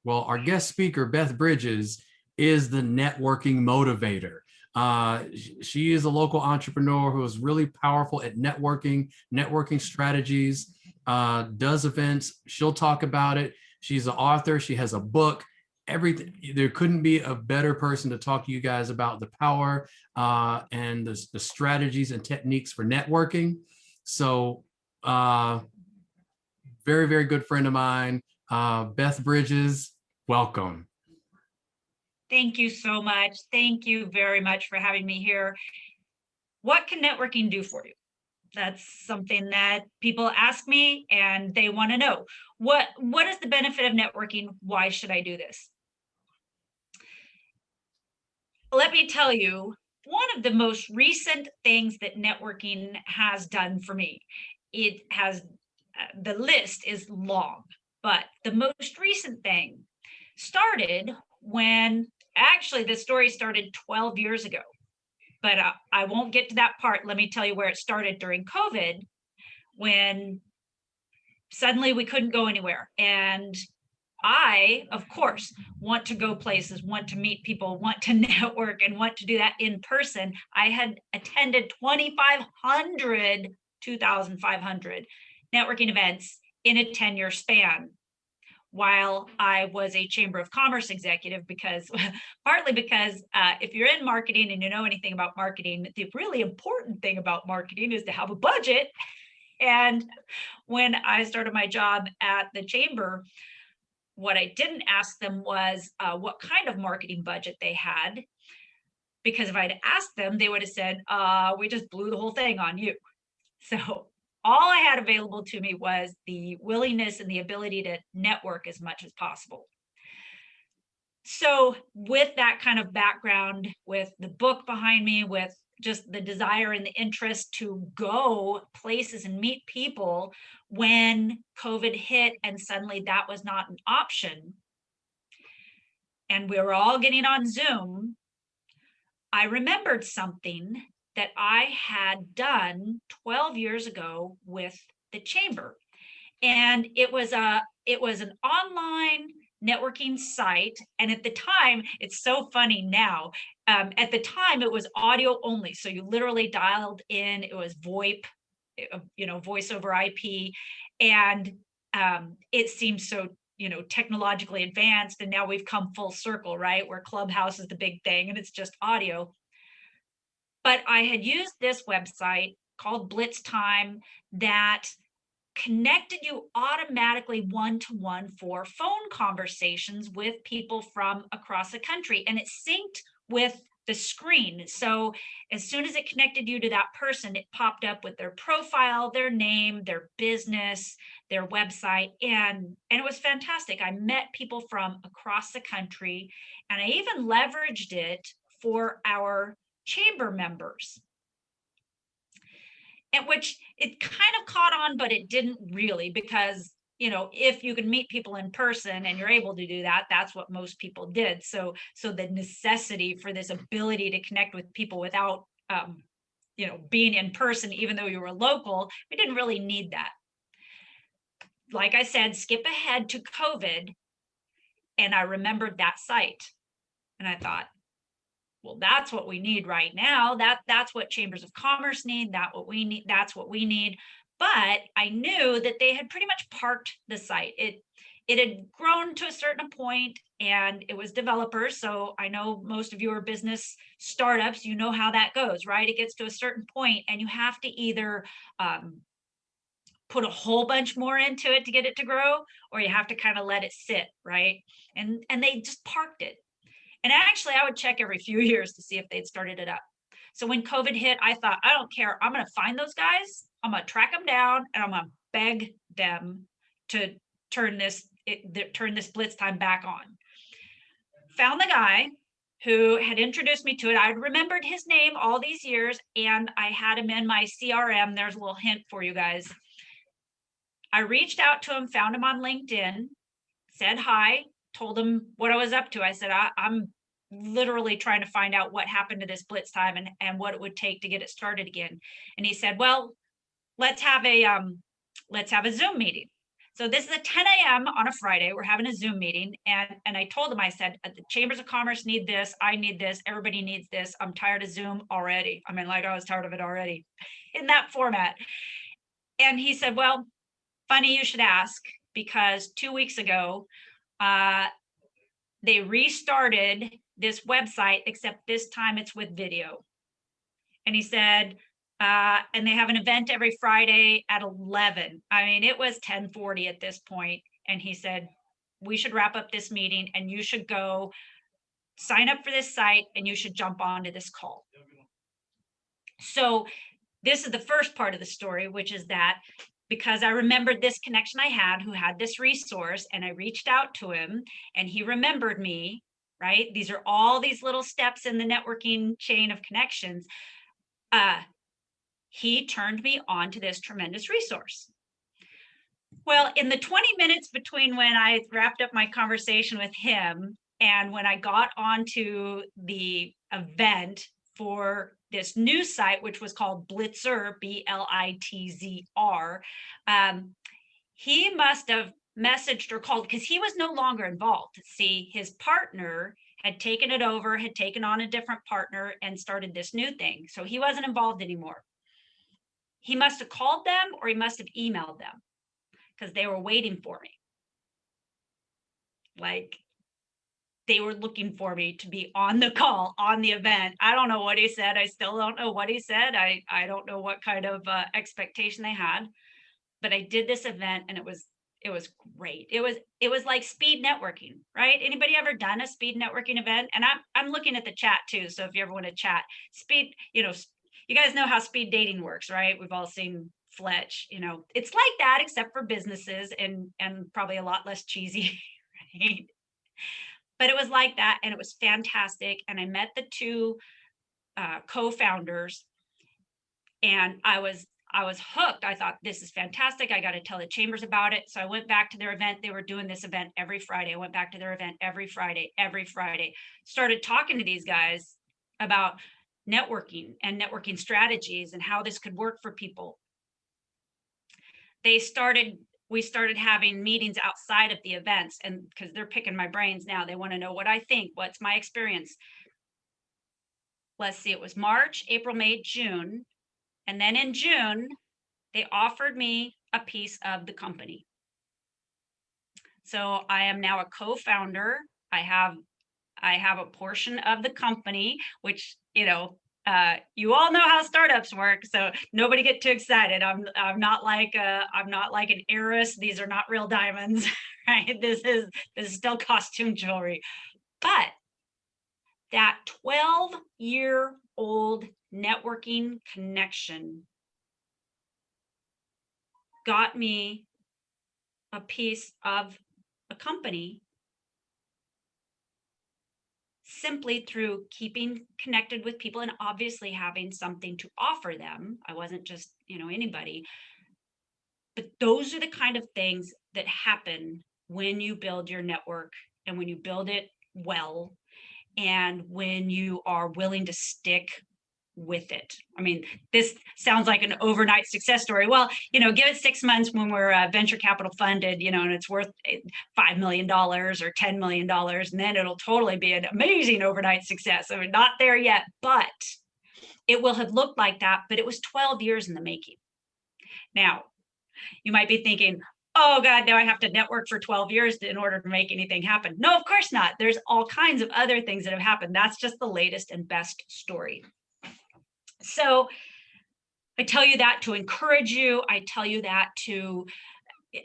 Well, our guest speaker, Beth Bridges, is the networking motivator. She is a local entrepreneur who is really powerful at networking strategies, does events. She'll talk about it. She's an author. She has a book. Everything. There couldn't be a better person to talk to you guys about the power and the strategies and techniques for networking. So, very, very good friend of mine, Beth Bridges. Welcome. Thank you so much. Thank you very much for having me here. What can networking do for you? That's something that people ask me and they want to know. What is the benefit of networking? Why should I do this? Let me tell you, one of the most recent things that networking has done for me, it has, the list is long, but the most recent thing started when, actually the story started 12 years ago, but I won't get to that part. Let me tell you where it started during COVID, when suddenly we couldn't go anywhere. And I, of course, want to go places, want to meet people, want to network, and want to do that in person. I had attended 2,500 networking events in a 10-year span while I was a Chamber of Commerce executive, because partly because if you're in marketing and you know anything about marketing, the really important thing about marketing is to have a budget. And when I started my job at the Chamber, what I didn't ask them was what kind of marketing budget they had, because if I'd asked them, they would have said, we just blew the whole thing on you. So all I had available to me was the willingness and the ability to network as much as possible. So with that kind of background, with the book behind me, with just the desire and the interest to go places and meet people when COVID hit and suddenly that was not an option, and we were all getting on Zoom, I remembered something that I had done 12 years ago with the Chamber. And it was an online networking site. And at the time, it's so funny now. At the time, it was audio only. So you literally dialed in, it was VoIP, voice over IP. And it seems so, technologically advanced. And now we've come full circle, right? Where Clubhouse is the big thing and it's just audio. But I had used this website called Blitz Time that connected you automatically one-to-one for phone conversations with people from across the country, and it synced with the screen. So as soon as it connected you to that person, it popped up with their profile, their name, their business, their website, and it was fantastic. I met people from across the country, and I even leveraged it for our Chamber members, at which it kind of caught on, but it didn't really, because if you can meet people in person and you're able to do that, that's what most people did. So the necessity for this ability to connect with people without being in person, even though you were local, we didn't really need that. Like I said, skip ahead to COVID, and I remembered that site, and I thought, well, that's what we need right now. That's what chambers of commerce need. That's what we need. But I knew that they had pretty much parked the site. It had grown to a certain point, and it was developers. So I know most of you are business startups. You know how that goes, right? It gets to a certain point, and you have to either put a whole bunch more into it to get it to grow, or you have to kind of let it sit, right? And they just parked it. And actually, I would check every few years to see if they'd started it up. So when COVID hit, I thought, I don't care. I'm going to find those guys. I'm going to track them down, and I'm going to beg them to turn this Blitz Time back on. Found the guy who had introduced me to it. I remembered his name all these years, and I had him in my CRM. There's a little hint for you guys. I reached out to him, found him on LinkedIn, said hi, told him what I was up to. I said, I'm literally trying to find out what happened to this Blitz Time and what it would take to get it started again. And he said, well, let's have a Zoom meeting. So this is at 10 a.m. on a Friday. We're having a Zoom meeting. And I told him, I said, the Chambers of Commerce need this. I need this. Everybody needs this. I'm tired of Zoom already. I mean, like I was tired of it already in that format. And he said, well, funny you should ask, because 2 weeks ago, they restarted this website, except this time it's with video. And he said, and they have an event every Friday at 11. I mean, it was 10:40 at this point. And he said, we should wrap up this meeting and you should go sign up for this site and you should jump onto this call. So this is the first part of the story, which is that because I remembered this connection I had who had this resource, and I reached out to him and he remembered me, right? These are all these little steps in the networking chain of connections. He turned me on to this tremendous resource. Well, in the 20 minutes between when I wrapped up my conversation with him and when I got onto the event for this new site, which was called Blitzer, Blitzr, he must have messaged or called, because he was no longer involved. See, his partner had taken it over, had taken on a different partner and started this new thing. So he wasn't involved anymore. He must have called them or he must have emailed them, because they were waiting for me. Like, they were looking for me to be on the call, on the event. I don't know what he said. I still don't know what he said. I don't know what kind of expectation they had, but I did this event and it was great. It was like speed networking, right? Anybody ever done a speed networking event? And I'm looking at the chat too. So if you ever want to chat, speed, you guys know how speed dating works, right? We've all seen Fletch, it's like that, except for businesses and probably a lot less cheesy, right? But it was like that, and it was fantastic. And I met the two co-founders, and I was hooked. I thought, this is fantastic. I got to tell the Chambers about it. So I went back to their event. They were doing this event every Friday. I went back to their event every Friday. Started talking to these guys about networking and networking strategies and how this could work for people. We started having meetings outside of the events, and because they're picking my brains now, they want to know what I think, what's my experience. Let's see, it was March, April, May, June. And then in June, they offered me a piece of the company. So I am now a co-founder. I have a portion of the company, which, you all know how startups work, so nobody get too excited. I'm not like an heiress. These are not real diamonds, right? This is still costume jewelry. But that 12-year-old networking connection got me a piece of a company simply through keeping connected with people and obviously having something to offer them. I wasn't just, anybody. But those are the kind of things that happen when you build your network and when you build it well and when you are willing to stick with it. I mean, this sounds like an overnight success story. Well, give it 6 months when we're venture capital funded, and it's worth $5 million or $10 million, and then it'll totally be an amazing overnight success. I mean, not there yet, but it will have looked like that, but it was 12 years in the making. Now, you might be thinking, oh God, now I have to network for 12 years in order to make anything happen. No, of course not. There's all kinds of other things that have happened. That's just the latest and best story. So I tell you that to encourage you. I tell you that to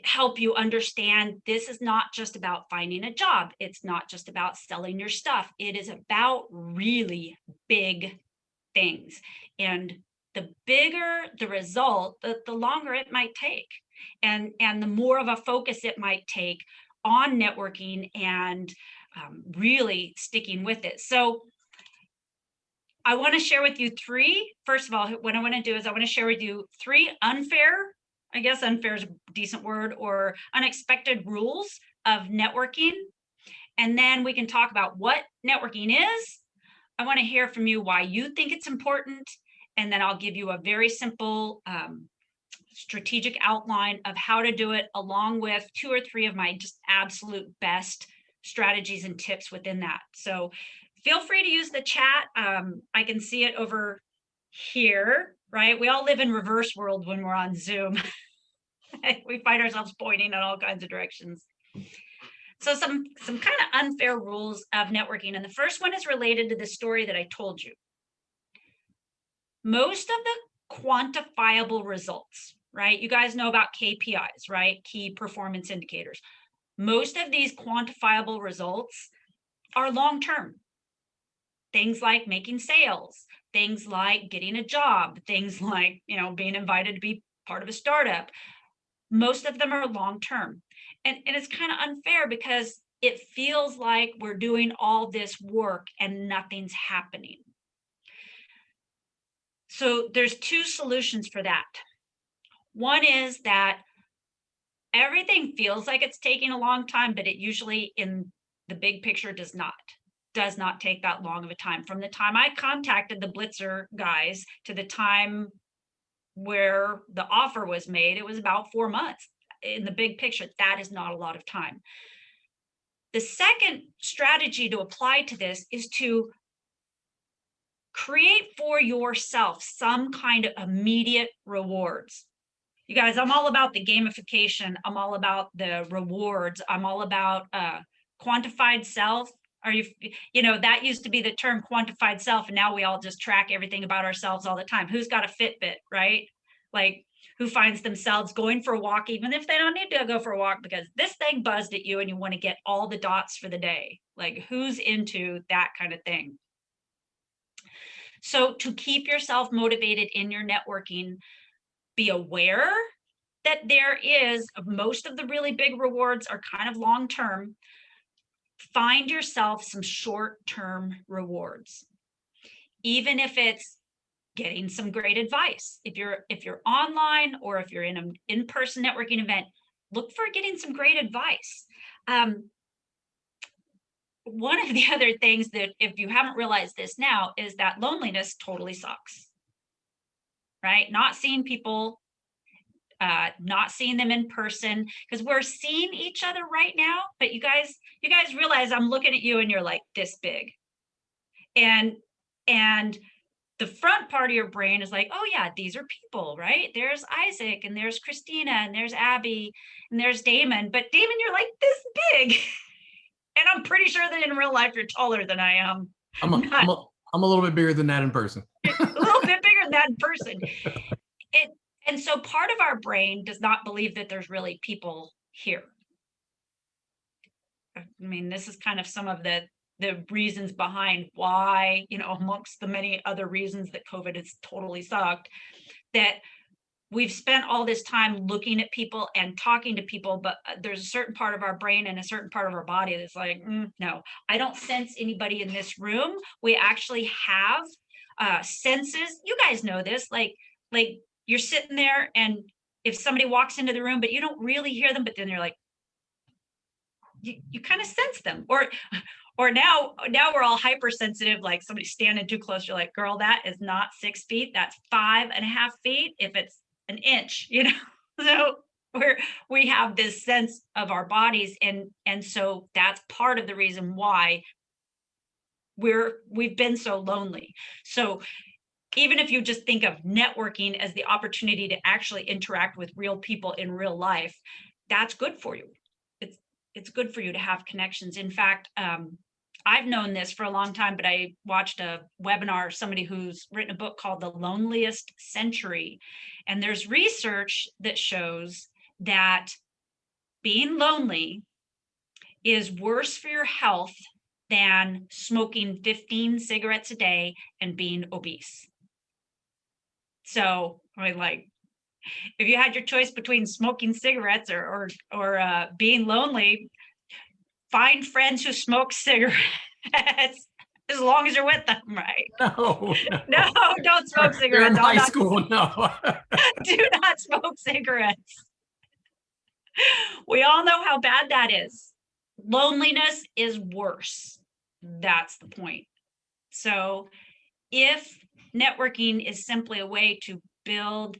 help you understand this is not just about finding a job. It's not just about selling your stuff. It is about really big things. And the bigger the result, the longer it might take. And the more of a focus it might take on networking and really sticking with it. So I want to share with you first of all, what I want to do is I want to share with you 3 unfair, I guess unfair is a decent word, or unexpected rules of networking. And then we can talk about what networking is. I want to hear from you why you think it's important. And then I'll give you a very simple strategic outline of how to do it, along with 2 or 3 of my just absolute best strategies and tips within that. So feel free to use the chat. I can see it over here, right? We all live in reverse world when we're on Zoom. We find ourselves pointing in all kinds of directions. So some kind of unfair rules of networking. And the first one is related to the story that I told you. Most of the quantifiable results, right? You guys know about KPIs, right? Key performance indicators. Most of these quantifiable results are long-term. Things like making sales, things like getting a job, things like, being invited to be part of a startup. Most of them are long-term. And it's kind of unfair because it feels like we're doing all this work and nothing's happening. So there's 2 solutions for that. One is that everything feels like it's taking a long time, but it usually in the big picture does not take that long of a time. From the time I contacted the Blitzer guys to the time where the offer was made, it was about 4 months. In the big picture, that is not a lot of time. The second strategy to apply to this is to create for yourself some kind of immediate rewards. You guys, I'm all about the gamification. I'm all about the rewards. I'm all about quantified self. That used to be the term quantified self, and now we all just track everything about ourselves all the time. Who's got a Fitbit, right? Like, who finds themselves going for a walk, even if they don't need to go for a walk, because this thing buzzed at you and you want to get all the dots for the day. Like, who's into that kind of thing? So to keep yourself motivated in your networking, be aware that most of the really big rewards are kind of long-term. Find yourself some short-term rewards, even if it's getting some great advice. If you're online or if you're in an in-person networking event, look for getting some great advice. One of the other things that, if you haven't realized this now, is that loneliness totally sucks, right? Not seeing people, not seeing them in person, because we're seeing each other right now, but you guys realize I'm looking at you and you're like this big. And the front part of your brain is like, oh yeah, these are people, right? There's Isaac and there's Christina and there's Abby and there's Damon. But Damon, you're like this big. And I'm pretty sure that in real life you're taller than I am. I'm a little bit bigger than that in person. A little bit bigger than that in person. And so part of our brain does not believe that there's really people here. I mean, this is kind of some of the reasons behind why, amongst the many other reasons that COVID has totally sucked, that we've spent all this time looking at people and talking to people, but there's a certain part of our brain and a certain part of our body that's like, no, I don't sense anybody in this room. We actually have senses. You guys know this, like you're sitting there, and if somebody walks into the room, but you don't really hear them, but then you're like, you kind of sense them. Or now we're all hypersensitive, like somebody standing too close, you're like, girl, that is not 6 feet, that's 5.5 feet if it's an inch, So we have this sense of our bodies, and so that's part of the reason why we've been so lonely. So even if you just think of networking as the opportunity to actually interact with real people in real life, that's good for you. It's good for you to have connections. In fact, I've known this for a long time, but I watched a webinar of somebody who's written a book called The Loneliest Century. And there's research that shows that being lonely is worse for your health than smoking 15 cigarettes a day and being obese. So, if you had your choice between smoking cigarettes or being lonely, find friends who smoke cigarettes as long as you're with them, right? No, don't smoke cigarettes. You're in high school, no. Do not smoke cigarettes. We all know how bad that is. Loneliness is worse. That's the point. So if networking is simply a way to build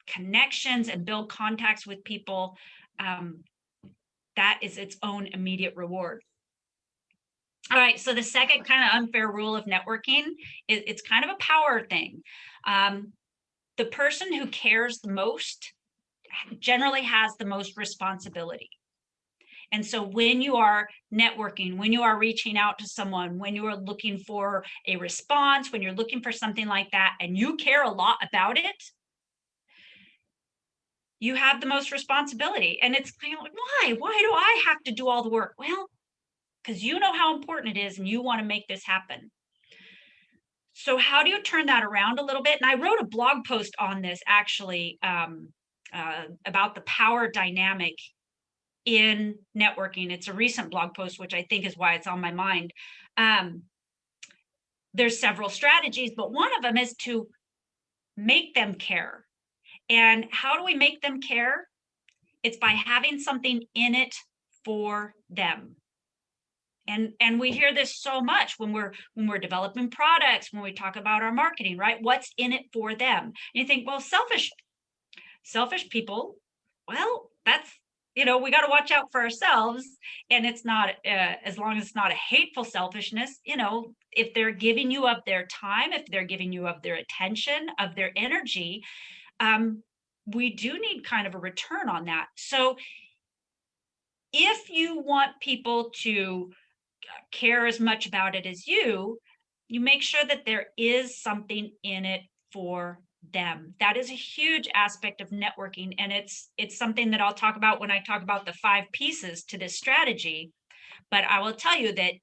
connections and build contacts with people, that is its own immediate reward. All right, so the second kind of unfair rule of networking is it's kind of a power thing. The person who cares the most generally has the most responsibility. And so when you are networking, when you are reaching out to someone, when you are looking for a response, when you're looking for something like that, and you care a lot about it, you have the most responsibility. And it's kind of like, why? Why do I have to do all the work? Well, because you know how important it is and you want to make this happen. So how do you turn that around a little bit? And I wrote a blog post on this actually, about the power dynamic in networking. It's a recent blog post, which I think is why it's on my mind. There's several strategies, but one of them is to make them care. And how do we make them care? It's by having something in it for them. And we hear this so much when we're developing products, when we talk about our marketing, right? What's in it for them? And you think, well, selfish people, well, that's, we got to watch out for ourselves. And it's not, as long as it's not a hateful selfishness, if they're giving you of their time, if they're giving you of their attention, of their energy, we do need kind of a return on that. So if you want people to care as much about it as you make sure that there is something in it for them. That is a huge aspect of networking, and it's something that I'll talk about when I talk about the 5 pieces to this strategy. But I will tell you that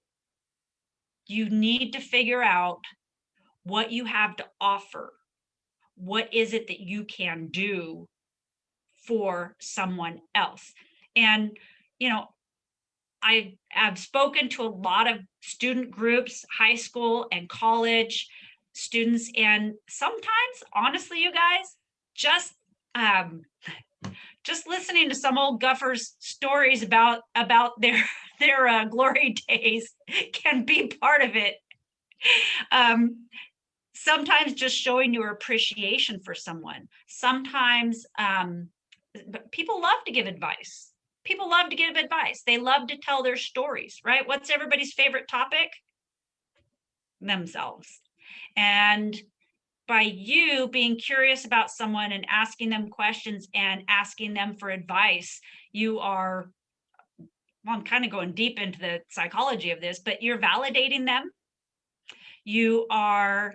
you need to figure out what you have to offer. What is it that you can do for someone else? And I have spoken to a lot of student groups, high school and college students, and sometimes, honestly, you guys, just listening to some old guffers' stories about their glory days can be part of it. Sometimes just showing your appreciation for someone. Sometimes people love to give advice. People love to give advice. They love to tell their stories, right? What's everybody's favorite topic? Themselves. And by you being curious about someone and asking them questions and asking them for advice, you are, well, I'm kind of going deep into the psychology of this, but you're validating them. You are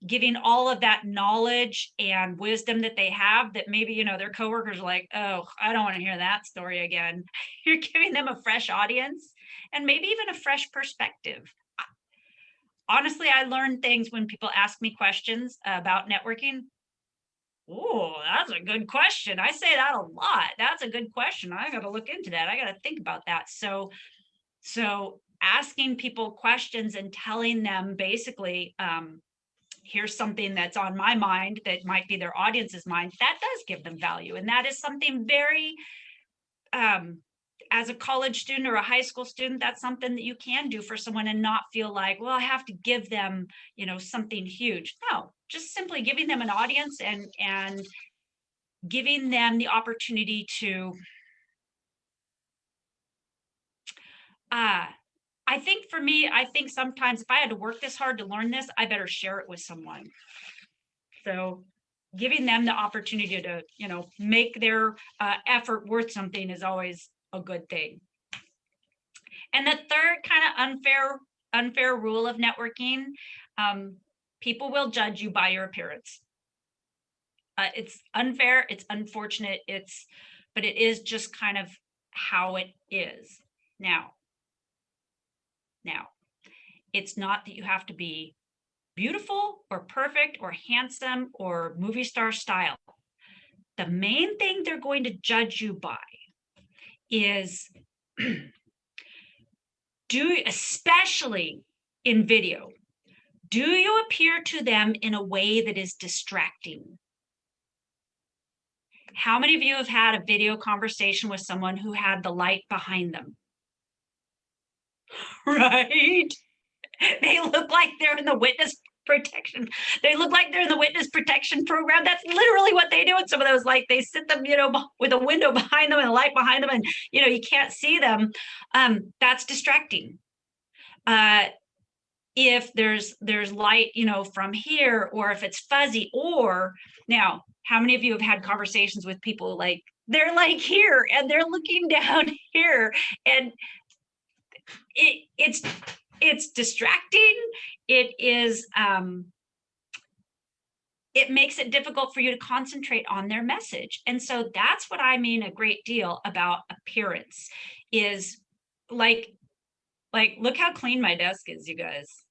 giving all of that knowledge and wisdom that they have that maybe, their coworkers are like, oh, I don't want to hear that story again. You're giving them a fresh audience and maybe even a fresh perspective. Honestly, I learn things when people ask me questions about networking. Oh, that's a good question. I say that a lot. That's a good question. I got to look into that. I got to think about that. So asking people questions and telling them basically, here's something that's on my mind that might be their audience's mind, that does give them value. And that is something very, as a college student or a high school student, that's something that you can do for someone and not feel like, well, I have to give them, something huge. No, just simply giving them an audience and giving them the opportunity to, I think for me, sometimes if I had to work this hard to learn this, I better share it with someone. So giving them the opportunity to, make their effort worth something is always a good thing. And the third kind of unfair rule of networking, people will judge you by your appearance. It's unfair, it's unfortunate, but it is just kind of how it is. Now, it's not that you have to be beautiful or perfect or handsome or movie star style. The main thing they're going to judge you by is especially in video, do you appear to them in a way that is distracting? How many of you have had a video conversation with someone who had the light behind them? Right? They look like they're in the witness protection. They look like they're in the witness protection program. That's literally what they do in some of those. Like they sit them, with a window behind them and a light behind them, and you can't see them. That's distracting. If there's light, from here, or if it's fuzzy, or now, how many of you have had conversations with people like they're like here and they're looking down here, and it's distracting. It is it makes it difficult for you to concentrate on their message. And so that's what I mean a great deal about appearance is like look how clean my desk is, you guys.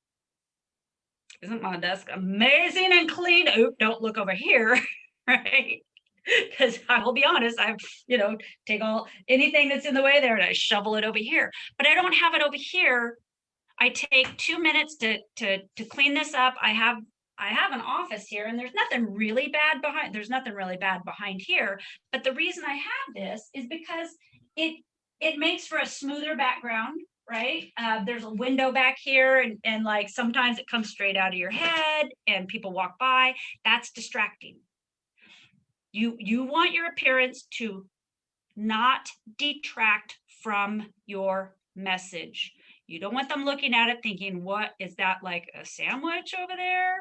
Isn't my desk amazing and clean? Oop, don't look over here, right? Because I will be honest, I've, take anything that's in the way there and I shovel it over here. But I don't have it over here. I take 2 minutes to clean this up. I have an office here, and there's nothing really bad behind here. But the reason I have this is because it makes for a smoother background, right? There's a window back here, and like sometimes it comes straight out of your head and people walk by. That's distracting. You want your appearance to not detract from your message. You don't want them looking at it thinking, what is that, like a sandwich over there?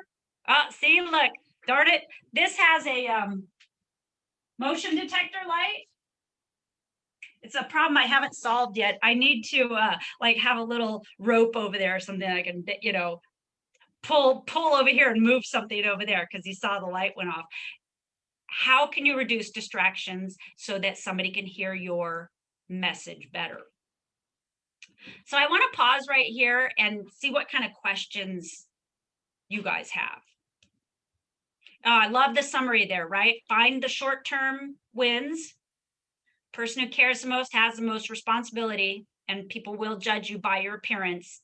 See, look, darn it. This has a motion detector light. It's a problem I haven't solved yet. I need to have a little rope over there or something I can, pull over here and move something over there because you saw the light went off. How can you reduce distractions so that somebody can hear your message better? So I want to pause right here and see what kind of questions you guys have. I love the summary there, right? Find the short-term wins. Person who cares the most has the most responsibility, and people will judge you by your appearance,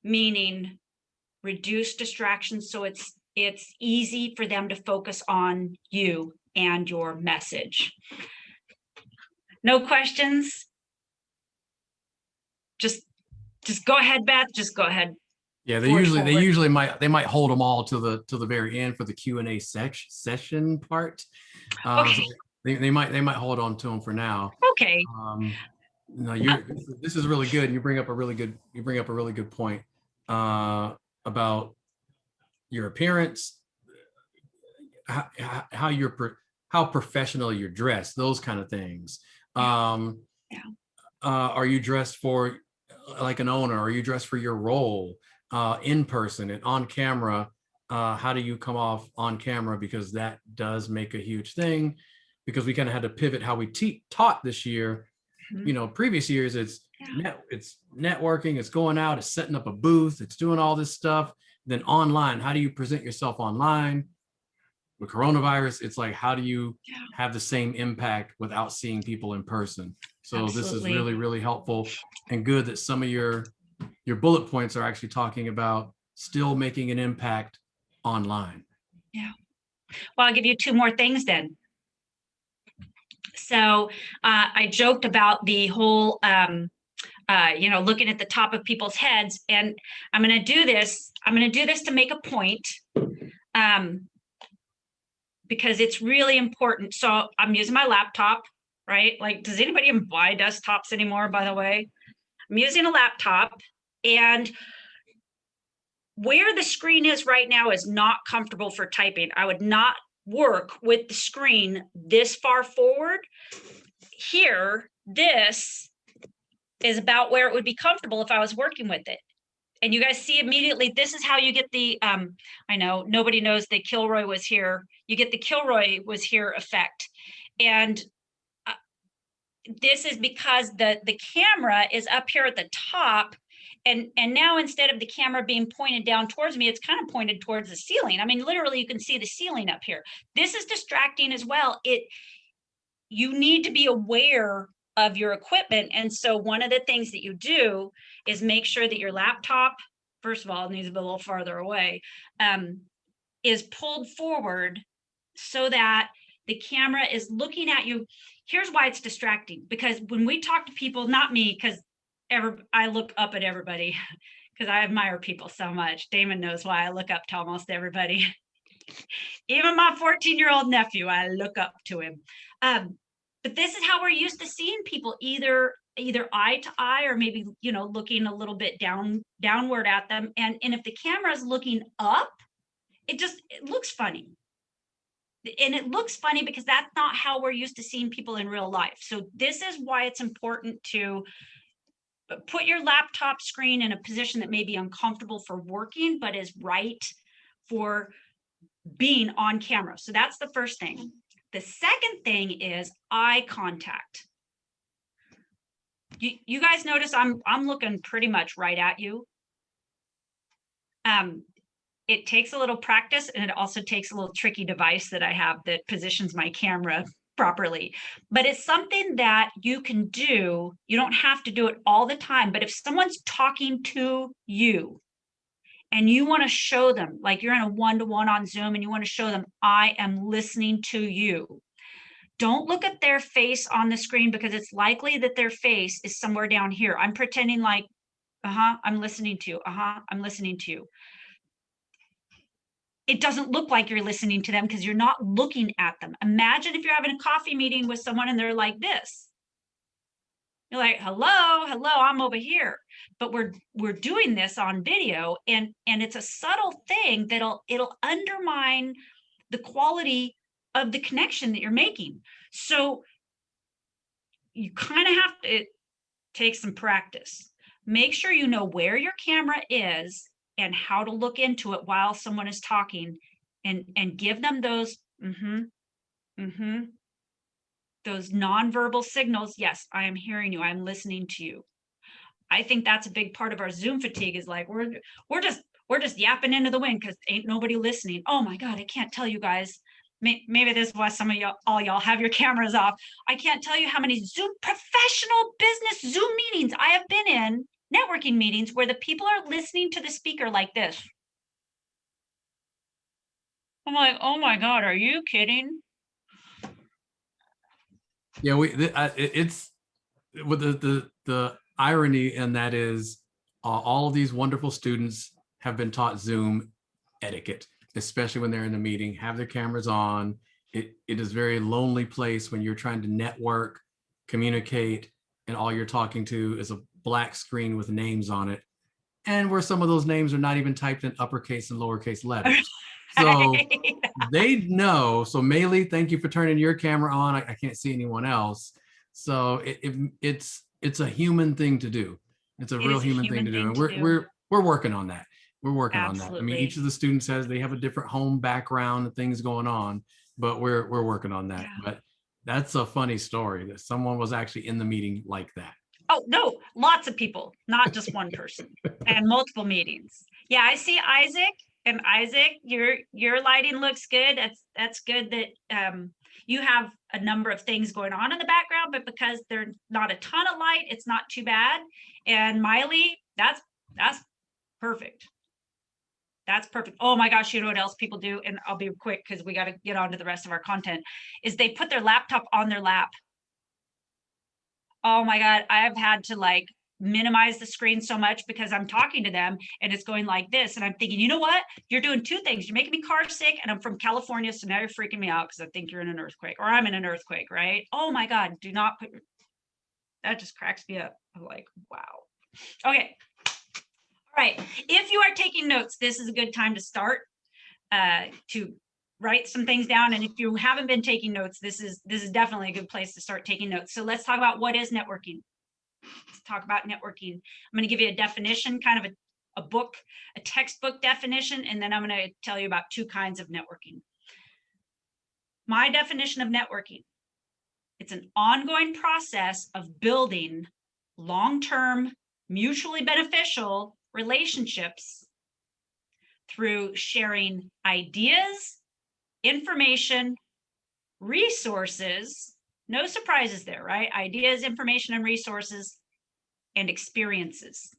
meaning reduce distractions so it's easy for them to focus on you and your message. No questions? Just go ahead, Beth. Just go ahead. Yeah, they usually might hold them all to the very end for the Q&A session part. Okay. So they might hold on to them for now. Okay. No, this is really good. You bring up a really good point about your appearance, how professional you're dressed, those kind of things. Are you dressed for like an owner? Are you dressed for your role in person and on camera? How do you come off on camera? Because that does make a huge thing, because we kind of had to pivot how we taught this year. Previous years, it's networking, it's going out, it's setting up a booth, it's doing all this stuff. Then online, how do you present yourself online? With coronavirus, it's like, how do you have the same impact without seeing people in person? So Absolutely. This is really, really helpful and good that some of your bullet points are actually talking about still making an impact online. Yeah. Well, I'll give you 2 more things then. So I joked about the whole, looking at the top of people's heads, and I'm going to do this. I'm going to do this to make a point, because it's really important. So I'm using my laptop, right? Like, does anybody even buy desktops anymore, by the way? I'm using a laptop, and where the screen is right now is not comfortable for typing. I would not work with the screen this far forward. Here, this is about where it would be comfortable if I was working with it. And you guys see immediately, this is how you get the, I know nobody knows that Kilroy was here. You get the Kilroy was here effect. And this is because the camera is up here at the top. And now instead of the camera being pointed down towards me, it's kind of pointed towards the ceiling. I mean, literally you can see the ceiling up here. This is distracting as well. You need to be aware of your equipment. And so one of the things that you do is make sure that your laptop, first of all, it needs to be a little farther away, is pulled forward so that the camera is looking at you. Here's why it's distracting, because when we talk to people, not me, because I look up at everybody, because I admire people so much. Damon knows why I look up to almost everybody. Even my 14-year-old nephew, I look up to him. But this is how we're used to seeing people, either eye to eye, or maybe, you know, looking a little bit downward at them. And if the camera is looking up, it looks funny. And it looks funny because that's not how we're used to seeing people in real life. So this is why it's important to put your laptop screen in a position that may be uncomfortable for working, but is right for being on camera. So that's the first thing. The second thing is eye contact. You guys notice I'm looking pretty much right at you. It takes a little practice, and it also takes a little tricky device that I have that positions my camera properly. But it's something that you can do. You don't have to do it all the time, but if someone's talking to you and you want to show them, like you're in a one-to-one on Zoom and you want to show them, I am listening to you. Don't look at their face on the screen, because it's likely that their face is somewhere down here. I'm pretending like, I'm listening to you. I'm listening to you. It doesn't look like you're listening to them because you're not looking at them. Imagine if you're having a coffee meeting with someone and they're like this. You're like, hello, I'm over here. But we're doing this on video, and it's a subtle thing that'll undermine the quality of the connection that you're making. So you kind of have to take some practice. Make sure you know where your camera is and how to look into it while someone is talking, and give them those those nonverbal signals. Yes, I am hearing you. I'm listening to you. I think that's a big part of our Zoom fatigue, is like we're just yapping into the wind because ain't nobody listening. Oh my God, I can't tell you guys. Maybe this is why some of y'all have your cameras off. I can't tell you how many professional business Zoom meetings I have been in, networking meetings, where the people are listening to the speaker like this. I'm like, oh my God, are you kidding? Yeah, it's with the irony, and that is all of these wonderful students have been taught Zoom etiquette, especially when they're in a meeting, have their cameras on. It is a very lonely place when you're trying to network, communicate, and all you're talking to is a black screen with names on it, and where some of those names are not even typed in uppercase and lowercase letters. So they know. So Maylee, thank you for turning your camera on. I can't see anyone else. So it's a human thing to do. It's a real human thing to do, and we're working on that. We're working on that. I mean, each of the students they have a different home background and things going on, but we're working on that. Yeah. But that's a funny story that someone was actually in the meeting like that. Oh no, lots of people, not just one person, and multiple meetings. Yeah, I see Isaac. And Isaac, your lighting looks good. That's good that you have a number of things going on in the background, but because there's not a ton of light, it's not too bad. And Miley, that's perfect. That's perfect. Oh my gosh, you know what else people do? And I'll be quick because we got to get on to the rest of our content, is they put their laptop on their lap. Oh my God, I've had to like minimize the screen so much because I'm talking to them and it's going like this. And I'm thinking, you know what? You're doing two things. You're making me car sick, and I'm from California. So now you're freaking me out because I think you're in an earthquake, or I'm in an earthquake, right? Oh my God, do not put that, just cracks me up. I'm like, wow. Okay. All right. If you are taking notes, this is a good time to start to write some things down. And if you haven't been taking notes, this is definitely a good place to start taking notes. So let's talk about what is networking. Let's talk about networking. I'm going to give you a definition, kind of a textbook definition, and then I'm going to tell you about two kinds of networking. My definition of networking: it's an ongoing process of building long-term, mutually beneficial relationships through sharing ideas, information, resources. No surprises there, right? Ideas, information, and resources, and experiences.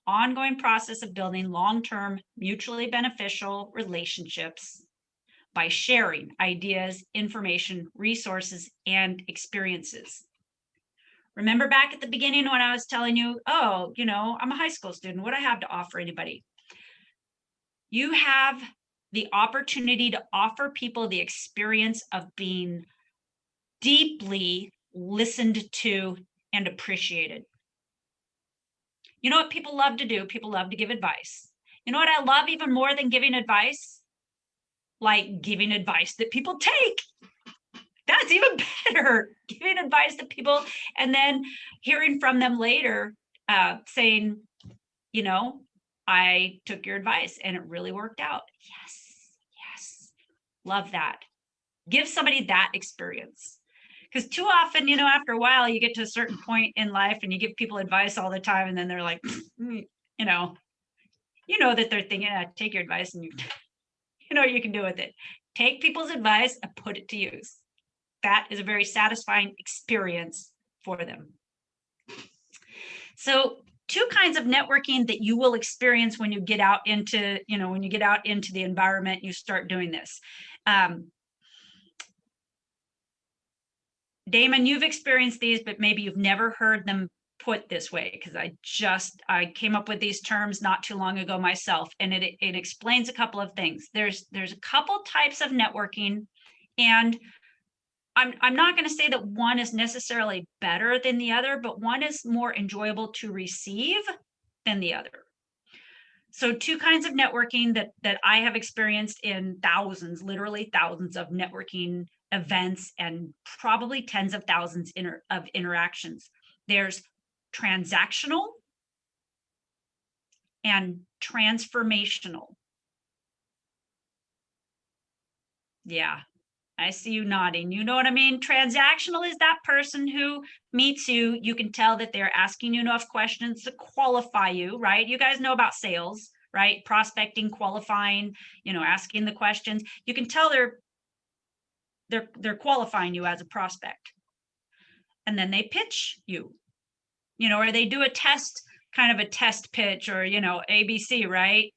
Ongoing process of building long-term, mutually beneficial relationships by sharing ideas, information, resources, and experiences. Remember back at the beginning when I was telling you, oh, I'm a high school student. What do I have to offer anybody? You have the opportunity to offer people the experience of being deeply listened to and appreciated. You know what people love to do? People love to give advice. You know what I love even more than giving advice? Like giving advice that people take. That's even better. Giving advice to people and then hearing from them later saying, I took your advice and it really worked out. Yes, yes. Love that. Give somebody that experience. Because too often, after a while, you get to a certain point in life and you give people advice all the time, and then they're like, that they're thinking, take your advice and you know what you can do with it. Take people's advice and put it to use. That is a very satisfying experience for them. So two kinds of networking that you will experience when you get out into, the environment, you start doing this. Damon, you've experienced these, but maybe you've never heard them put this way, because I came up with these terms not too long ago myself, and it explains a couple of things. There's a couple types of networking, and I'm not going to say that one is necessarily better than the other, but one is more enjoyable to receive than the other. So two kinds of networking that I have experienced in thousands, literally thousands of networking events and probably tens of thousands of interactions. There's transactional and transformational. Yeah, I see you nodding. You know what I mean? Transactional is that person who meets you. You can tell that they're asking you enough questions to qualify you, right? You guys know about sales, right? Prospecting, qualifying, asking the questions. You can tell they're qualifying you as a prospect. And then they pitch you, or they do a test, kind of a test pitch, or, ABC, right?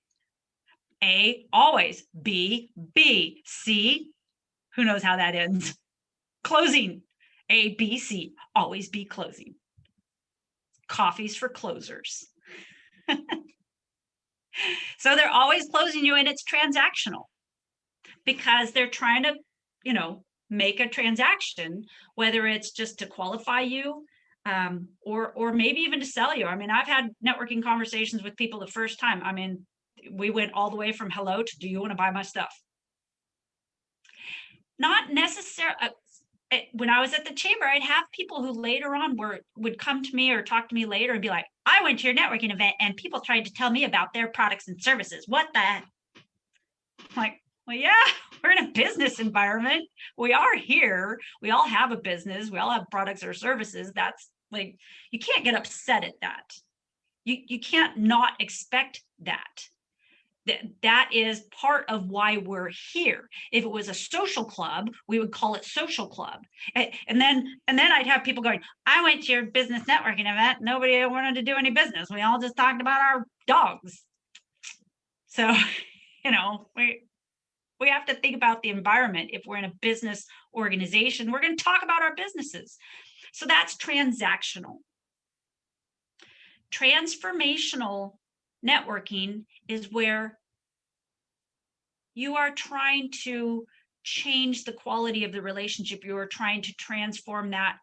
A, always. B, C, who knows how that ends? Closing. A, B, C, always be closing. Coffee's for closers. So they're always closing you, and it's transactional because they're trying to, make a transaction, whether it's just to qualify you or maybe even to sell you. I mean, I've had networking conversations with people the first time. I mean, we went all the way from hello to, do you want to buy my stuff? Not necessarily. When I was at the chamber, I'd have people who later on would come to me or talk to me later and be like, I went to your networking event and people tried to tell me about their products and services. What the? I'm like, well, yeah, we're in a business environment. We are here. We all have a business. We all have products or services. That's like, you can't get upset at that. You can't not expect that. That is part of why we're here. If it was a social club, we would call it social club. And then I'd have people going, I went to your business networking event. Nobody wanted to do any business. We all just talked about our dogs. So, we have to think about the environment. If we're in a business organization, we're going to talk about our businesses. So that's transactional. Transformational networking is where you are trying to change the quality of the relationship. You are trying to transform that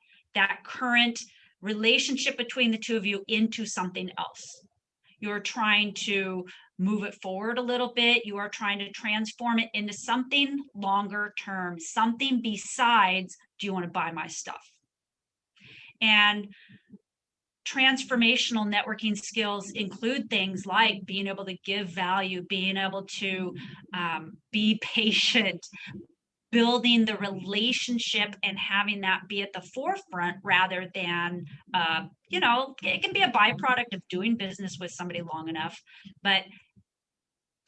current relationship between the two of you into something else. You're trying to move it forward a little bit. You are trying to transform it into something longer term, something besides, do you want to buy my stuff? And transformational networking skills include things like being able to give value, being able to be patient, building the relationship and having that be at the forefront rather than, it can be a byproduct of doing business with somebody long enough, but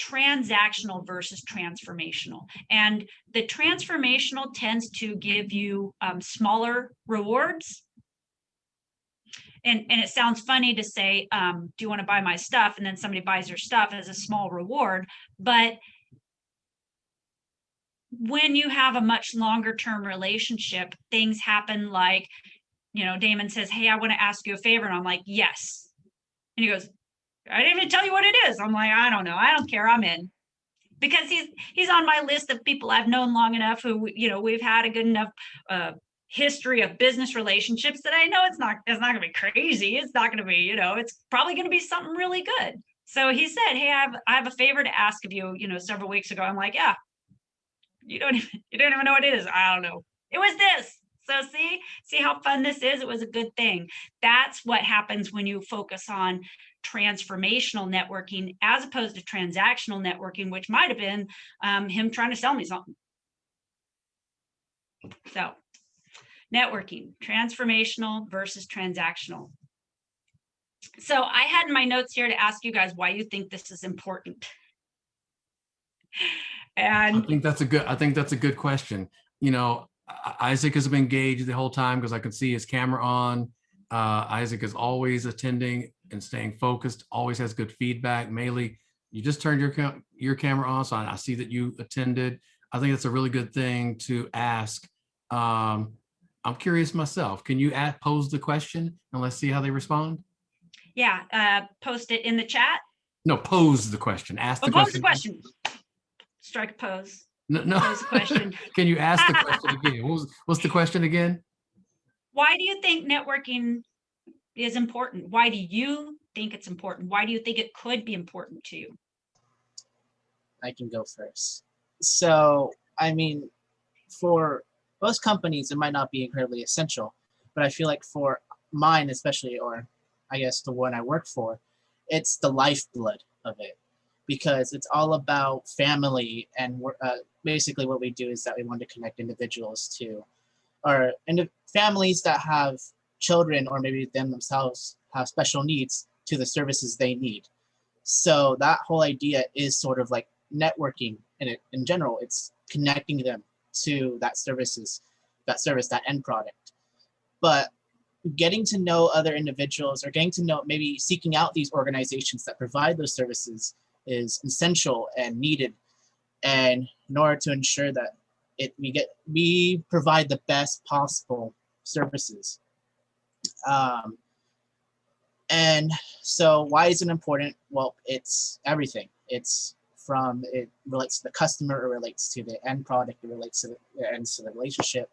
transactional versus transformational. And the transformational tends to give you smaller rewards. And it sounds funny to say, do you want to buy my stuff? And then somebody buys your stuff as a small reward. But when you have a much longer term relationship, things happen like Damon says, hey, I want to ask you a favor. And I'm like, yes. And he goes, I didn't even tell you what it is. I'm like, I don't know. I don't care. I'm in. Because he's on my list of people I've known long enough who, we've had a good enough history of business relationships that I know it's not going to be crazy. It's not going to be, it's probably going to be something really good. So he said, hey, I have a favor to ask of you, several weeks ago. I'm like, yeah, you don't even know what it is. I don't know. It was this. So see how fun this is? It was a good thing. That's what happens when you focus on transformational networking as opposed to transactional networking, which might have been him trying to sell me something. So networking, transformational versus transactional. So I had in my notes here to ask you guys why you think this is important. And I think that's a good question. Isaac has been engaged the whole time because I can see his camera on. Isaac is always attending and staying focused, always has good feedback. Maylee, you just turned your camera on, so I see that you attended. I think that's a really good thing to ask. I'm curious myself. Can you pose the question and let's see how they respond? Yeah, post it in the chat. No, pose the question. Ask the question. Pose the question. Strike a pose. No. Pose the question. Can you ask the question again? What's the question again? Why do you think networking is important? Why do you think it's important? Why do you think it could be important to you? I can go first. So, I mean, for most companies, it might not be incredibly essential, but I feel like for mine especially, or I guess the one I work for, it's the lifeblood of it, because it's all about family. And basically what we do is that we want to connect individuals to, or families that have children, or maybe them themselves have special needs, to the services they need. So that whole idea is sort of like networking in general. It's connecting them to that service, that end product. But getting to know other individuals, or getting to know, maybe seeking out these organizations that provide those services, is essential and needed, and in order to ensure that we provide the best possible services. And so why is it important? Well, it's everything. It relates to the customer, it relates to the end product, it relates to the relationship.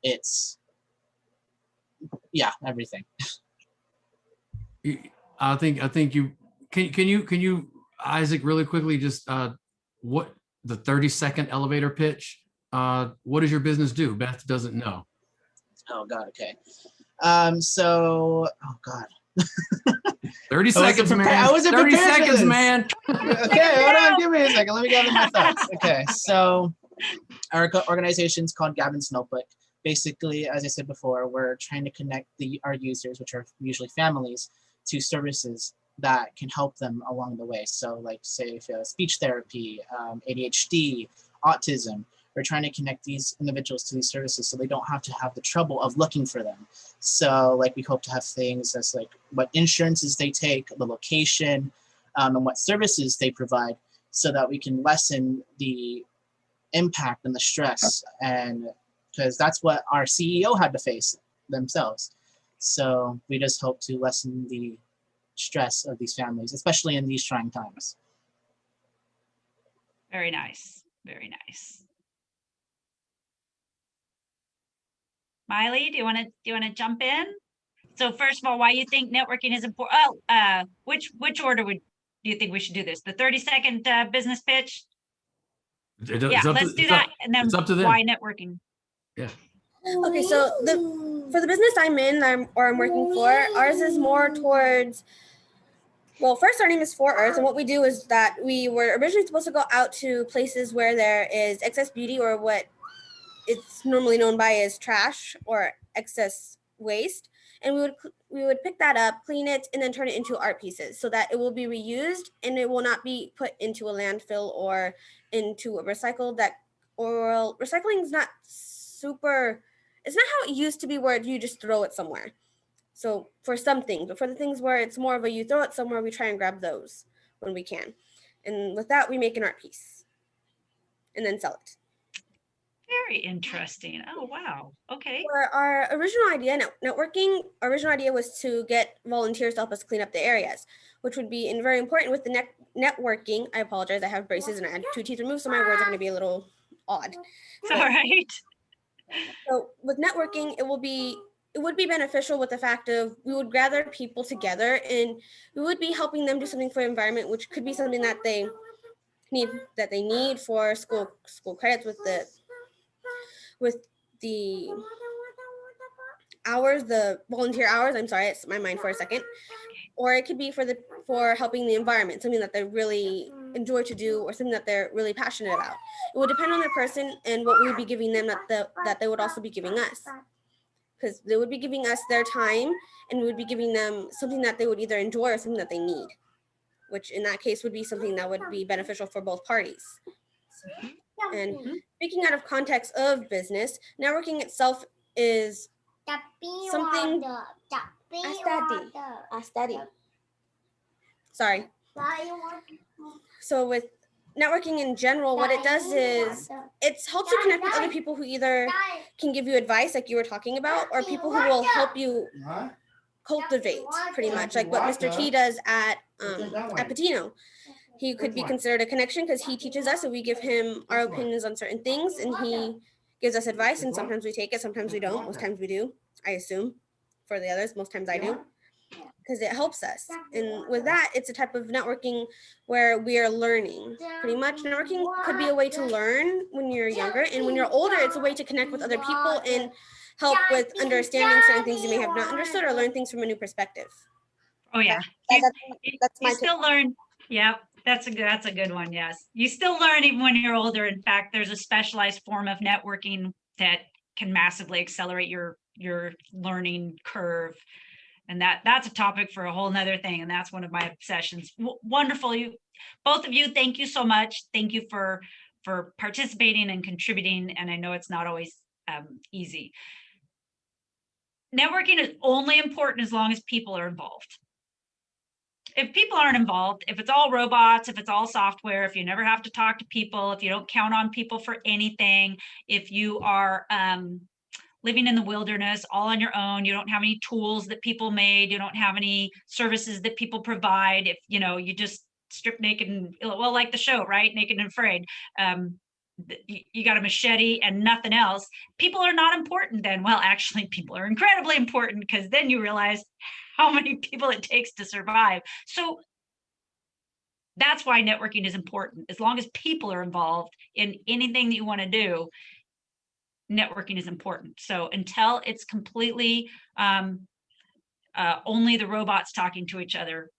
It's, yeah, everything. I think you can you Isaac, really quickly, just what the 30-second elevator pitch, what does your business do? Beth doesn't know. Oh God, okay. Oh God. 30 seconds, man. I wasn't 30 prepared for seconds, this. man. Okay, hold on, give me a second. Let me gather my thoughts. Okay, so our organization's called Gavin's Notebook. Basically, as I said before, we're trying to connect our users, which are usually families, to services that can help them along the way. So like, say, if you have speech therapy, ADHD, autism, we're trying to connect these individuals to these services so they don't have to have the trouble of looking for them. So like, we hope to have things as like what insurances they take, the location, and what services they provide, so that we can lessen the impact and the stress, and because that's what our CEO had to face themselves. So we just hope to lessen the stress of these families, especially in these trying times. Very nice. Very nice. Miley, do you want to jump in? So first of all, why you think networking is important? Oh, which order do you think we should do this? The 30-second business pitch? Yeah, let's do that. And then why networking? Yeah. Okay, so for the business I'm in, I'm working for, ours is more towards, well, first our name is For Earth, and what we do is that we were originally supposed to go out to places where there is excess beauty, or what it's normally known by as trash or excess waste, and we would pick that up, clean it, and then turn it into art pieces so that it will be reused and it will not be put into a landfill or into a recycle. Or recycling is not super, it's not how it used to be where you just throw it somewhere. So for some things, but for the things where it's more of a you throw it somewhere, we try and grab those when we can. And with that, we make an art piece and then sell it. Very interesting. Oh, wow. Okay. For our original idea, networking, our original idea was to get volunteers to help us clean up the areas, which would be very important with the networking. I apologize, I have braces and I had 2 teeth removed, so my words are going to be a little odd. It's all right. So with networking, it would be beneficial with the fact of we would gather people together and we would be helping them do something for the environment, which could be something that they need for school credits with the hours, the volunteer hours. I'm sorry, it's my mind for a second. Or it could be for helping the environment, something that they really enjoy to do or something that they're really passionate about. It would depend on their person and what we would be giving them that they would also be giving us. Because they would be giving us their time and we would be giving them something that they would either enjoy or something that they need, which in that case would be something that would be beneficial for both parties. And speaking out of context of business, networking itself is something. Ask daddy. Sorry. So with networking in general, what it does is it helps you connect with other people who either can give you advice like you were talking about, or people who will help you cultivate, pretty much like what Mr. T does at Patiño. He could be considered a connection because he teaches us and we give him our opinions on certain things and he gives us advice, and sometimes we take it, sometimes we don't. Most times we do, I assume. For the others, most times I do, because it helps us. And with that, it's a type of networking where we are learning. Pretty much networking could be a way to learn when you're younger, and when you're older, it's a way to connect with other people and help with understanding certain things you may have not understood or learn things from a new perspective. Oh yeah. That's my you still learn. Yeah, that's a good one. Yes. You still learn even when you're older. In fact, there's a specialized form of networking that can massively accelerate your learning curve. And that's a topic for a whole nother thing. And that's one of my obsessions. Wonderful. Both of you, thank you so much. Thank you for participating and contributing. And I know it's not always easy. Networking is only important as long as people are involved. If people aren't involved, if it's all robots, if it's all software, if you never have to talk to people, if you don't count on people for anything, if you are living in the wilderness all on your own, you don't have any tools that people made, you don't have any services that people provide, if you just strip naked and, well, like the show, right? Naked and Afraid. You got a machete and nothing else. People are not important then. Well, actually, people are incredibly important, because then you realize how many people it takes to survive. So that's why networking is important. As long as people are involved in anything that you want to do, networking is important. So until it's completely only the robots talking to each other,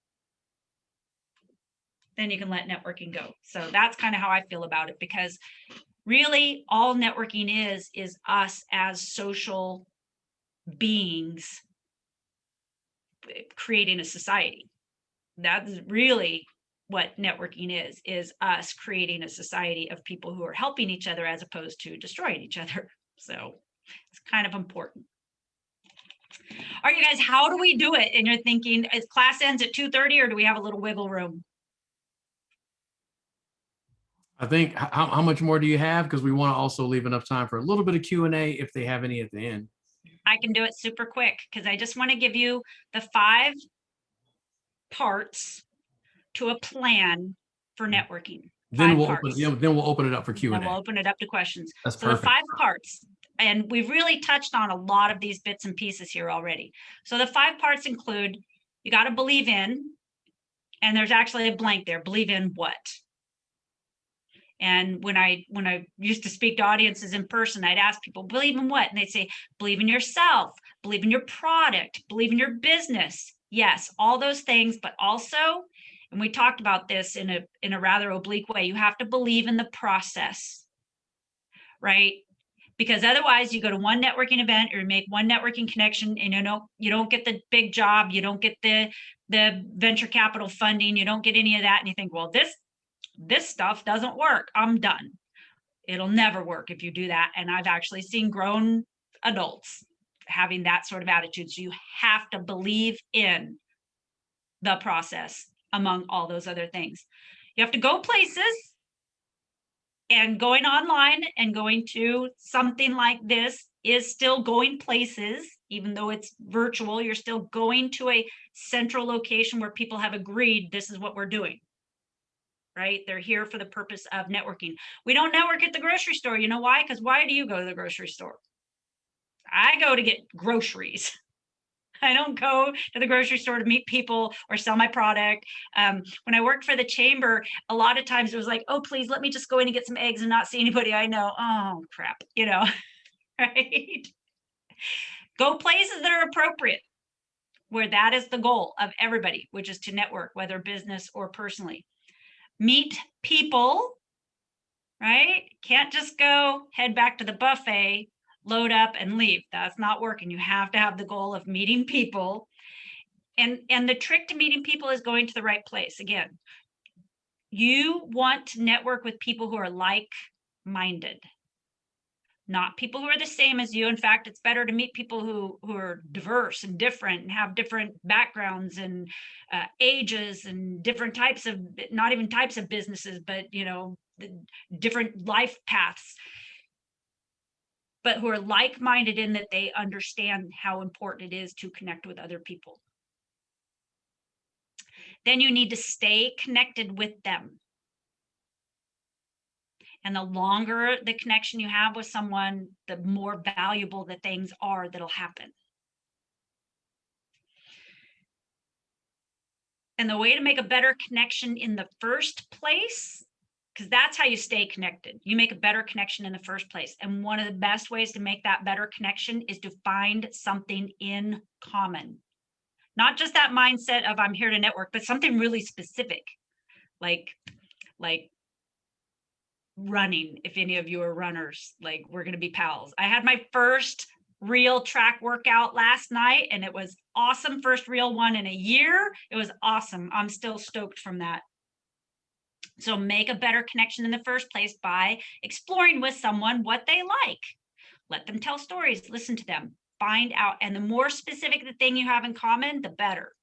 then you can let networking go. So that's kind of how I feel about it, because really all networking is us as social beings creating a society. That's really what networking is us creating a society of people who are helping each other as opposed to destroying each other. So it's kind of important. All right, you guys, how do we do it? And you're thinking, is class ends at 2:30 or do we have a little wiggle room? I think, how much more do you have? Because we want to also leave enough time for a little bit of Q&A if they have any at the end. I can do it super quick, because I just want to give you the 5 parts to a plan for networking. Then we'll open it up for Q&A. Then we'll open it up to questions. That's so perfect. The 5 parts, and we've really touched on a lot of these bits and pieces here already. So the 5 parts include, you got to believe in, and there's actually a blank there, believe in what? And when I used to speak to audiences in person, I'd ask people, believe in what? And they'd say, believe in yourself, believe in your product, believe in your business. Yes, all those things, but also, and we talked about this in a rather oblique way, you have to believe in the process, right? Because otherwise you go to one networking event or you make one networking connection and you don't get the big job, you don't get the venture capital funding, you don't get any of that. And you think, well, this stuff doesn't work, I'm done. It'll never work if you do that. And I've actually seen grown adults having that sort of attitude. So you have to believe in the process among all those other things. You have to go places. And going online and going to something like this is still going places, even though it's virtual, you're still going to a central location where people have agreed this is what we're doing, right? They're here for the purpose of networking. We don't network at the grocery store. You know why? Because why do you go to the grocery store? I go to get groceries. I don't go to the grocery store to meet people or sell my product. When I worked for the chamber, a lot of times it was like, oh, please let me just go in and get some eggs and not see anybody I know. Oh, crap, you know, right? Go places that are appropriate, where that is the goal of everybody, which is to network, whether business or personally. Meet people, right? Can't just go head back to the buffet, load up and leave. That's not working. You have to have the goal of meeting people. And the trick to meeting people is going to the right place. Again, you want to network with people who are like-minded, not people who are the same as you. In fact, it's better to meet people who are diverse and different and have different backgrounds and ages and different types of, not even types of businesses, but, you know, different life paths, but who are like-minded in that they understand how important it is to connect with other people. Then you need to stay connected with them. And the longer the connection you have with someone, the more valuable the things are that'll happen. And the way to make a better connection in the first place, because that's how you stay connected. You make a better connection in the first place. And one of the best ways to make that better connection is to find something in common. Not just that mindset of I'm here to network, but something really specific, like running. If any of you are runners, like we're going to be pals. I had my first real track workout last night and it was awesome. First real one in a year. It was awesome. I'm still stoked from that. So make a better connection in the first place by exploring with someone what they like. Let them tell stories, listen to them, find out. And the more specific the thing you have in common, the better.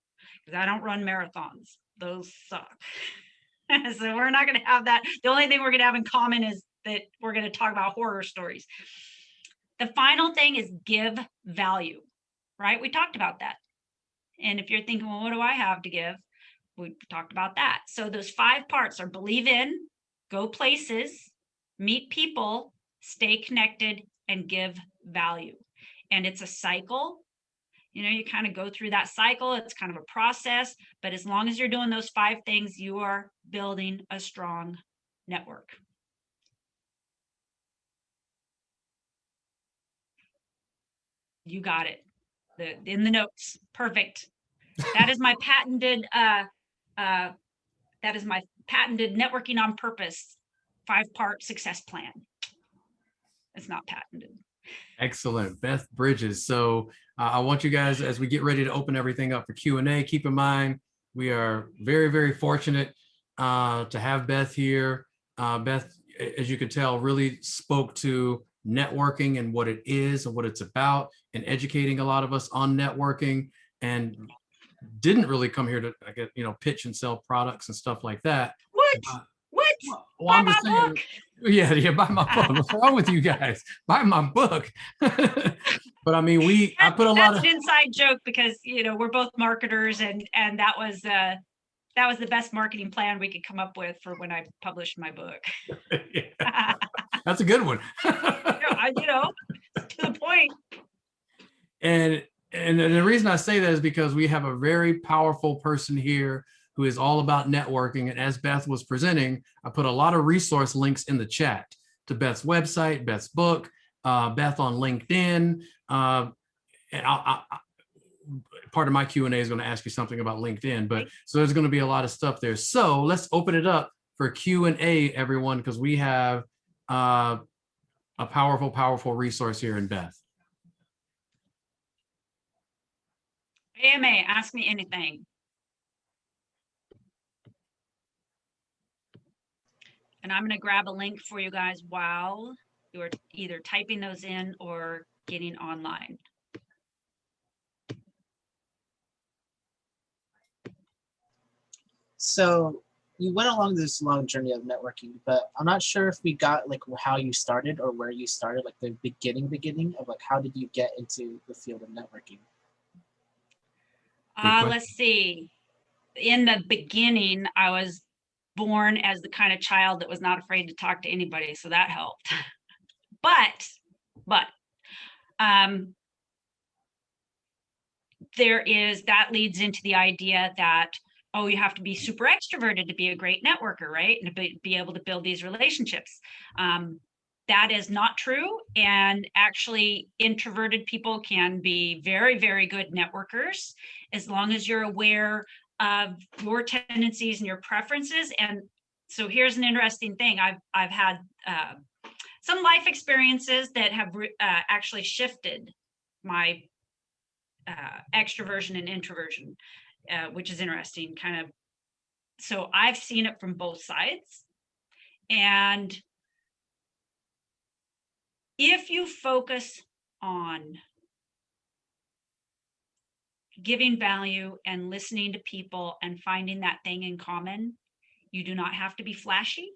Because I don't run marathons. Those suck. So we're not going to have that. The only thing we're going to have in common is that we're going to talk about horror stories. The final thing is give value, right? We talked about that. And if you're thinking, well, what do I have to give? We talked about that. So those 5 parts are believe in, go places, meet people, stay connected, and give value. And it's a cycle. You know, you kind of go through that cycle. It's kind of a process, but as long as you're doing those 5 things, you are building a strong network. You got it. In the notes. Perfect. That is my patented networking on purpose 5-part success plan. It's not patented. Excellent. Beth Bridges. So I want you guys, as we get ready to open everything up for Q&A, keep in mind, we are very, very fortunate to have Beth here. Beth, as you can tell, really spoke to networking and what it is and what it's about, and educating a lot of us on networking, and didn't really come here to, pitch and sell products and stuff like that. What? Well, I'm just saying, book. Yeah, buy my book. What's wrong with you guys? Buy my book. But I mean, I put a lot of. That's an inside joke because we're both marketers, and that was the best marketing plan we could come up with for when I published my book. Yeah. That's a good one. To the point. And the reason I say that is because we have a very powerful person here who is all about networking. And as Beth was presenting, I put a lot of resource links in the chat to Beth's website, Beth's book, Beth on LinkedIn. And part of my Q&A is going to ask you something about LinkedIn, but so there's going to be a lot of stuff there. So let's open it up for Q&A, everyone, because we have a powerful, powerful resource here in Beth. AMA, ask me anything. And I'm going to grab a link for you guys while you're either typing those in or getting online. So you went along this long journey of networking, but I'm not sure if we got like how you started or where you started, like the beginning of like how did you get into the field of networking? Good question. Let's see. In the beginning, I was born as the kind of child that was not afraid to talk to anybody, so that helped. But that leads into the idea that, oh, you have to be super extroverted to be a great networker, right? And to be able to build these relationships. That is not true. And actually, introverted people can be very, very good networkers as long as you're aware of your tendencies and your preferences. And so here's an interesting thing. I've had some life experiences that have actually shifted my extroversion and introversion, which is interesting. Kind of. So I've seen it from both sides. And if you focus on giving value and listening to people and finding that thing in common, you do not have to be flashy.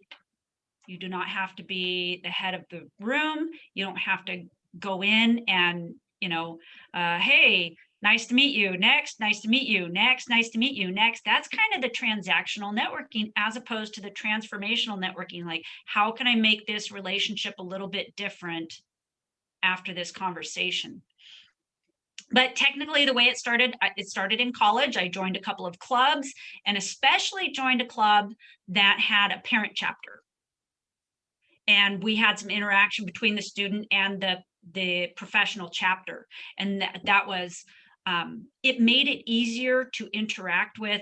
You do not have to be the head of the room. You don't have to go in and, hey, nice to meet you. Next, nice to meet you. Next, nice to meet you. Next. That's kind of the transactional networking as opposed to the transformational networking. Like, how can I make this relationship a little bit different after this conversation? But technically, the way it started in college. I joined a couple of clubs, and especially joined a club that had a parent chapter. And we had some interaction between the student and the professional chapter. And that was, it made it easier to interact with,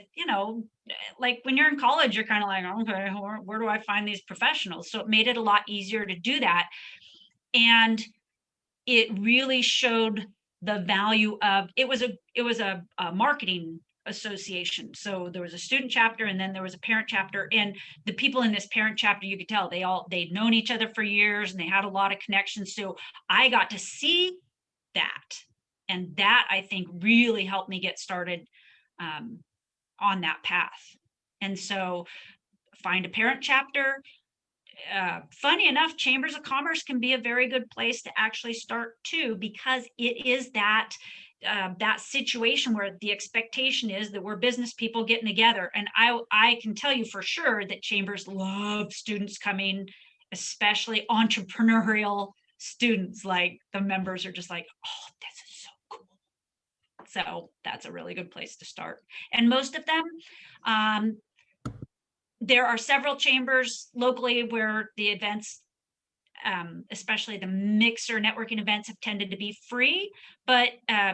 like when you're in college, you're kind of like, okay, where do I find these professionals? So it made it a lot easier to do that. And it really showed the value of, it was a marketing association. So there was a student chapter, and then there was a parent chapter, and the people in this parent chapter, you could tell they'd known each other for years, and they had a lot of connections. So I got to see that, and that I think really helped me get started on that path. And so find a parent chapter. Funny enough, chambers of commerce can be a very good place to actually start too, because it is that situation where the expectation is that we're business people getting together. And I can tell you for sure that chambers love students coming, especially entrepreneurial students. Like, the members are just like, oh, this is so cool. So that's a really good place to start. And most of them, there are several chambers locally where the events, especially the mixer networking events, have tended to be free. But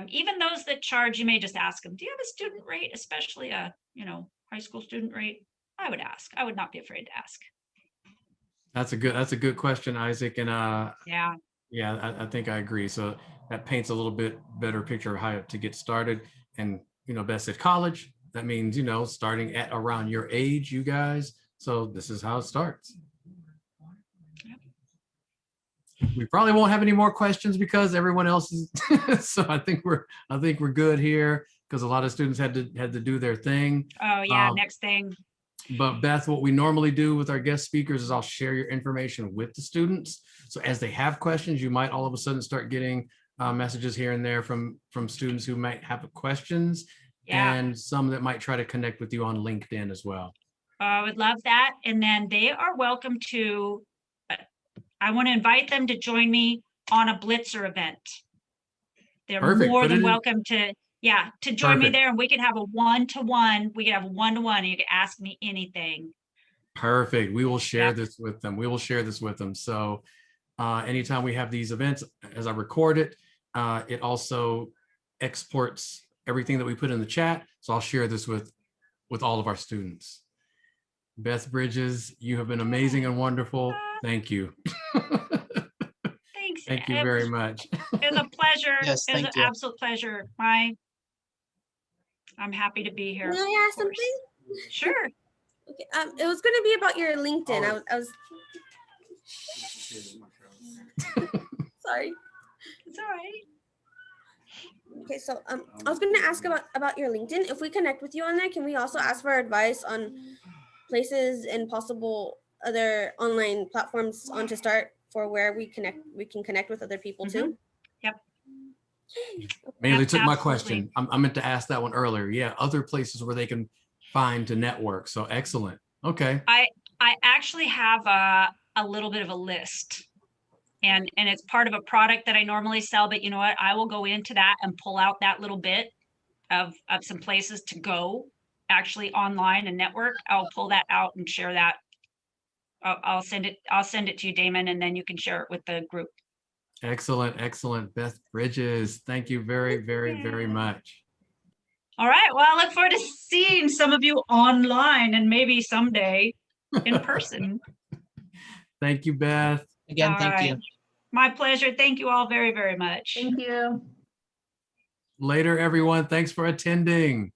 even those that charge, you may just ask them, do you have a student rate, especially a high school student rate? I would ask. I would not be afraid to ask. That's a good question, Isaac. And Yeah. I think I agree. So that paints a little bit better picture of how to get started. And Beth said college. That means, starting at around your age, you guys. So this is how it starts. We probably won't have any more questions because everyone else is. So I think we're good here, because a lot of students had to do their thing. Oh yeah, next thing. But Beth, what we normally do with our guest speakers is I'll share your information with the students. So as they have questions, you might all of a sudden start getting messages here and there from students who might have questions. Yeah. And some that might try to connect with you on LinkedIn as well. I would love that. And then they are welcome to, I want to invite them to join me on a Blitzer event. They're Perfect. more Put than it in. welcome to join me Perfect. there, and we could have a one-to-one. We could have a one-to-one, and you can ask me anything. Perfect. We will share Yeah. this with them. So anytime we have these events, as I record it, it also exports everything that we put in the chat. So I'll share this with all of our students. Beth Bridges, you have been amazing and wonderful. Thank you. Thanks. Thank you very much. It was a pleasure. Yes, It was thank an you. absolute pleasure. I'm happy to be here. May I ask of course. something? Sure. Okay. It was going to be about your LinkedIn. I was sorry. It's all right. Okay, so I was going to ask about your LinkedIn. If we connect with you on there, can we also ask for advice on places and possible other online platforms on to start for where we can connect with other people too. Yep. Mainly took my Absolutely. question. I meant to ask that one earlier. Yeah, other places where they can find to network. So excellent. Okay. I actually have a little bit of a list, and it's part of a product that I normally sell, but you know what? I will go into that and pull out that little bit of some places to go actually online and network. I'll pull that out and share that. I'll send it to you, Damon, and then you can share it with the group. Excellent. Excellent. Beth Bridges. Thank you very, very, very much. All right. Well, I look forward to seeing some of you online and maybe someday in person. Thank you, Beth. Again, All thank right. you. My pleasure. Thank you all very, very much. Thank you. Later, everyone. Thanks for attending.